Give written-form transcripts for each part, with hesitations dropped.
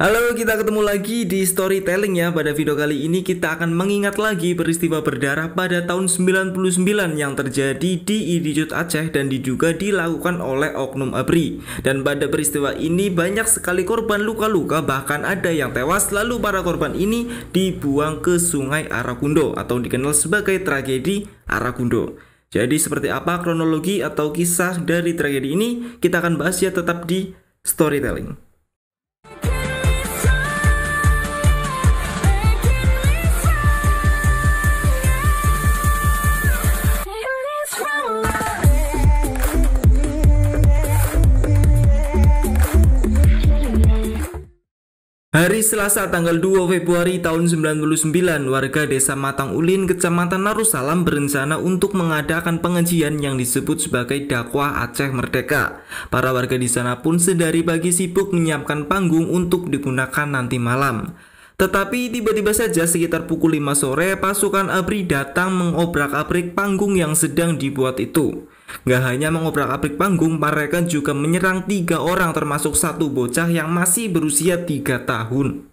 Halo, kita ketemu lagi di storytelling ya. Pada video kali ini kita akan mengingat lagi peristiwa berdarah pada tahun 99 yang terjadi di Idijut Aceh dan juga dilakukan oleh oknum ABRI. Dan pada peristiwa ini banyak sekali korban luka-luka, bahkan ada yang tewas. Lalu para korban ini dibuang ke Sungai Arakundo atau dikenal sebagai tragedi Arakundo. Jadi seperti apa kronologi atau kisah dari tragedi ini? Kita akan bahas ya, tetap di storytelling. Hari Selasa tanggal 2 Februari tahun 99, warga desa Matang Ulin, Kecamatan Darussalam berencana untuk mengadakan pengajian yang disebut sebagai dakwah Aceh Merdeka. Para warga di sana pun sedari pagi sibuk menyiapkan panggung untuk digunakan nanti malam. Tetapi tiba-tiba saja sekitar pukul 5 sore pasukan ABRI datang mengobrak-abrik panggung yang sedang dibuat itu. Gak hanya mengobrak-abrik panggung, mereka juga menyerang 3 orang termasuk satu bocah yang masih berusia 3 tahun.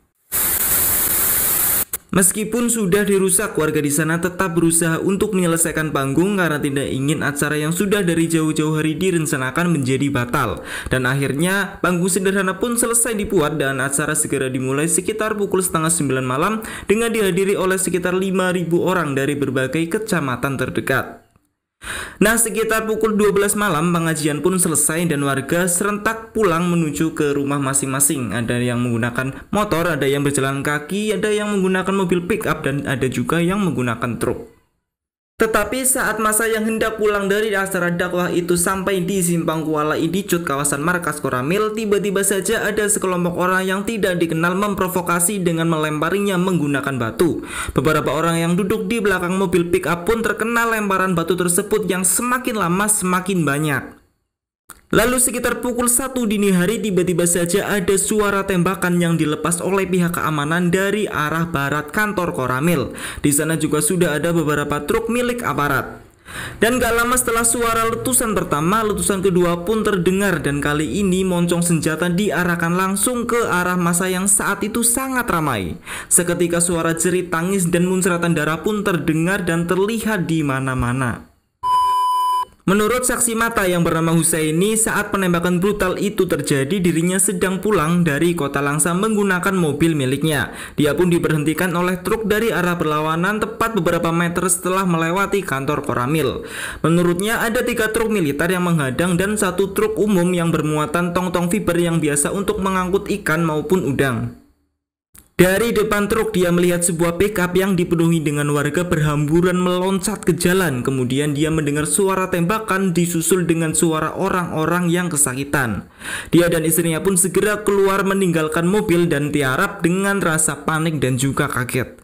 Meskipun sudah dirusak, warga di sana tetap berusaha untuk menyelesaikan panggung karena tidak ingin acara yang sudah dari jauh-jauh hari direncanakan menjadi batal. Dan akhirnya panggung sederhana pun selesai dibuat dan acara segera dimulai sekitar pukul setengah 9 malam dengan dihadiri oleh sekitar 5.000 orang dari berbagai kecamatan terdekat. Nah, sekitar pukul 12 malam pengajian pun selesai dan warga serentak pulang menuju ke rumah masing-masing. Ada yang menggunakan motor, ada yang berjalan kaki, ada yang menggunakan mobil pick up, dan ada juga yang menggunakan truk. Tetapi saat masa yang hendak pulang dari acara dakwah itu sampai di Simpang Kuala Idijut kawasan markas Koramil, tiba-tiba saja ada sekelompok orang yang tidak dikenal memprovokasi dengan melemparinya menggunakan batu. Beberapa orang yang duduk di belakang mobil pick up pun terkena lemparan batu tersebut yang semakin lama semakin banyak. Lalu sekitar pukul 1 dini hari tiba-tiba saja ada suara tembakan yang dilepas oleh pihak keamanan dari arah barat kantor Koramil. Di sana juga sudah ada beberapa truk milik aparat. Dan gak lama setelah suara letusan pertama, letusan kedua pun terdengar dan kali ini moncong senjata diarahkan langsung ke arah massa yang saat itu sangat ramai. Seketika suara jerit tangis dan muncratan darah pun terdengar dan terlihat di mana-mana. Menurut saksi mata yang bernama Husaini, saat penembakan brutal itu terjadi, dirinya sedang pulang dari kota Langsa menggunakan mobil miliknya. Dia pun diberhentikan oleh truk dari arah berlawanan tepat beberapa meter setelah melewati kantor Koramil. Menurutnya ada 3 truk militer yang menghadang dan 1 truk umum yang bermuatan tong-tong fiber yang biasa untuk mengangkut ikan maupun udang. Dari depan truk dia melihat sebuah pickup yang dipenuhi dengan warga berhamburan meloncat ke jalan. Kemudian dia mendengar suara tembakan disusul dengan suara orang-orang yang kesakitan. Dia dan istrinya pun segera keluar meninggalkan mobil dan tiarap dengan rasa panik dan juga kaget.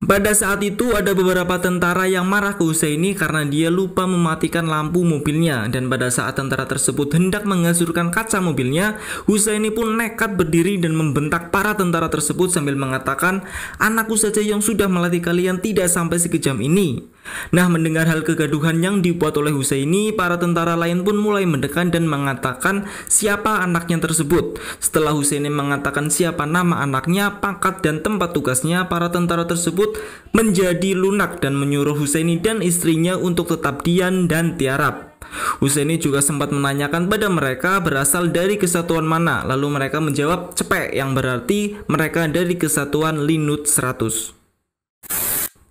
Pada saat itu ada beberapa tentara yang marah ke Husaini karena dia lupa mematikan lampu mobilnya. Dan pada saat tentara tersebut hendak menghancurkan kaca mobilnya, Husaini pun nekat berdiri dan membentak para tentara tersebut sambil mengatakan, "Anakku saja yang sudah melatih kalian tidak sampai sekejam ini." Nah, mendengar hal kegaduhan yang dibuat oleh Husaini, para tentara lain pun mulai mendekat dan mengatakan siapa anaknya tersebut. Setelah Husaini mengatakan siapa nama anaknya, pangkat dan tempat tugasnya, para tentara tersebut menjadi lunak dan menyuruh Husaini dan istrinya untuk tetap diam dan tiarap. Husaini juga sempat menanyakan pada mereka berasal dari kesatuan mana, lalu mereka menjawab cepek yang berarti mereka dari kesatuan Linut 100.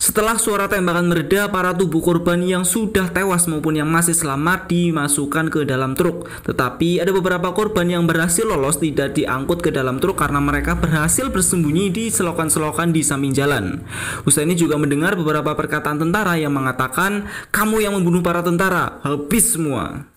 Setelah suara tembakan mereda, para tubuh korban yang sudah tewas maupun yang masih selamat dimasukkan ke dalam truk. Tetapi ada beberapa korban yang berhasil lolos tidak diangkut ke dalam truk karena mereka berhasil bersembunyi di selokan-selokan di samping jalan. Husaini juga mendengar beberapa perkataan tentara yang mengatakan, "Kamu yang membunuh para tentara, habis semua."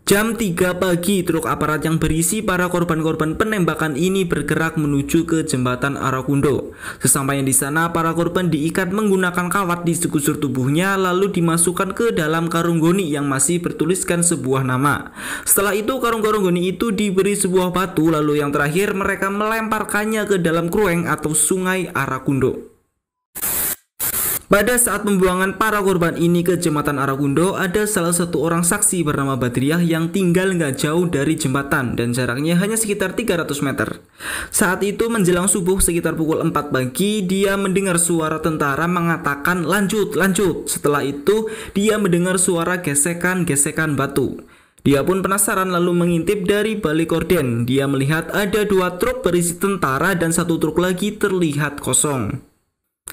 Jam 3 pagi, truk aparat yang berisi para korban-korban penembakan ini bergerak menuju ke jembatan Arakundo. Sesampainya di sana, para korban diikat menggunakan kawat di sekujur tubuhnya lalu dimasukkan ke dalam karung goni yang masih bertuliskan sebuah nama. Setelah itu, karung-karung goni itu diberi sebuah batu, lalu yang terakhir mereka melemparkannya ke dalam krueng atau sungai Arakundo. Pada saat pembuangan para korban ini ke jembatan Arakundo, ada salah satu orang saksi bernama Badriah yang tinggal nggak jauh dari jembatan dan jaraknya hanya sekitar 300 meter. Saat itu menjelang subuh sekitar pukul 4 pagi, dia mendengar suara tentara mengatakan lanjut, lanjut. Setelah itu, dia mendengar suara gesekan-gesekan batu. Dia pun penasaran lalu mengintip dari balik korden. Dia melihat ada 2 truk berisi tentara dan 1 truk lagi terlihat kosong.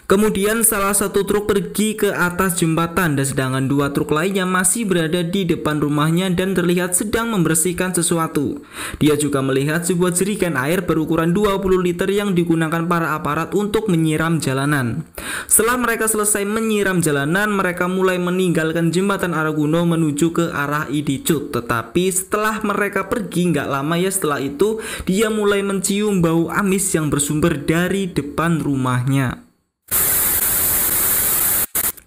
Kemudian salah satu truk pergi ke atas jembatan dan sedangkan 2 truk lainnya masih berada di depan rumahnya dan terlihat sedang membersihkan sesuatu. Dia juga melihat sebuah jerigen air berukuran 20 liter yang digunakan para aparat untuk menyiram jalanan. Setelah mereka selesai menyiram jalanan, mereka mulai meninggalkan jembatan Arakundo menuju ke arah Idicut. Tetapi setelah mereka pergi nggak lama ya setelah itu, dia mulai mencium bau amis yang bersumber dari depan rumahnya.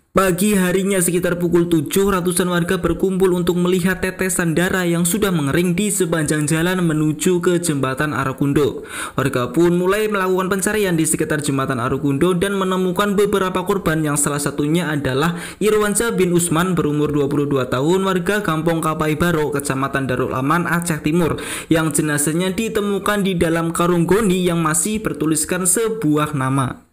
Pagi harinya sekitar pukul 7, ratusan warga berkumpul untuk melihat tetesan darah yang sudah mengering di sepanjang jalan menuju ke jembatan Arakundo. Warga pun mulai melakukan pencarian di sekitar jembatan Arakundo dan menemukan beberapa korban yang salah satunya adalah Irwansyah bin Usman berumur 22 tahun warga Kampung Kapai Baro, Kecamatan Darul Aman, Aceh Timur, yang jenazahnya ditemukan di dalam karung goni yang masih bertuliskan sebuah nama.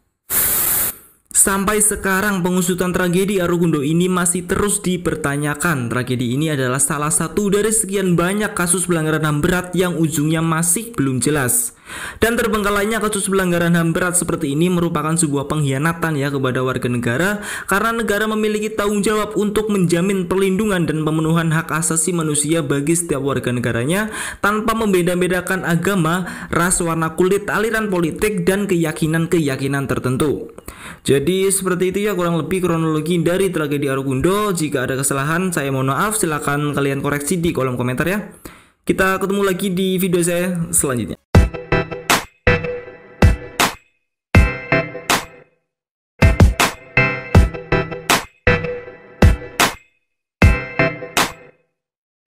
Sampai sekarang pengusutan tragedi Arakundo ini masih terus dipertanyakan. Tragedi ini adalah salah satu dari sekian banyak kasus pelanggaran HAM berat yang ujungnya masih belum jelas. Dan terbengkalainya kasus pelanggaran HAM berat seperti ini merupakan sebuah pengkhianatan ya kepada warga negara, karena negara memiliki tanggung jawab untuk menjamin perlindungan dan pemenuhan hak asasi manusia bagi setiap warga negaranya tanpa membeda-bedakan agama, ras, warna kulit, aliran politik, dan keyakinan-keyakinan tertentu. Jadi seperti itu ya kurang lebih kronologi dari tragedi Arakundo. Jika ada kesalahan saya mohon maaf, silahkan kalian koreksi di kolom komentar ya. Kita ketemu lagi di video saya selanjutnya.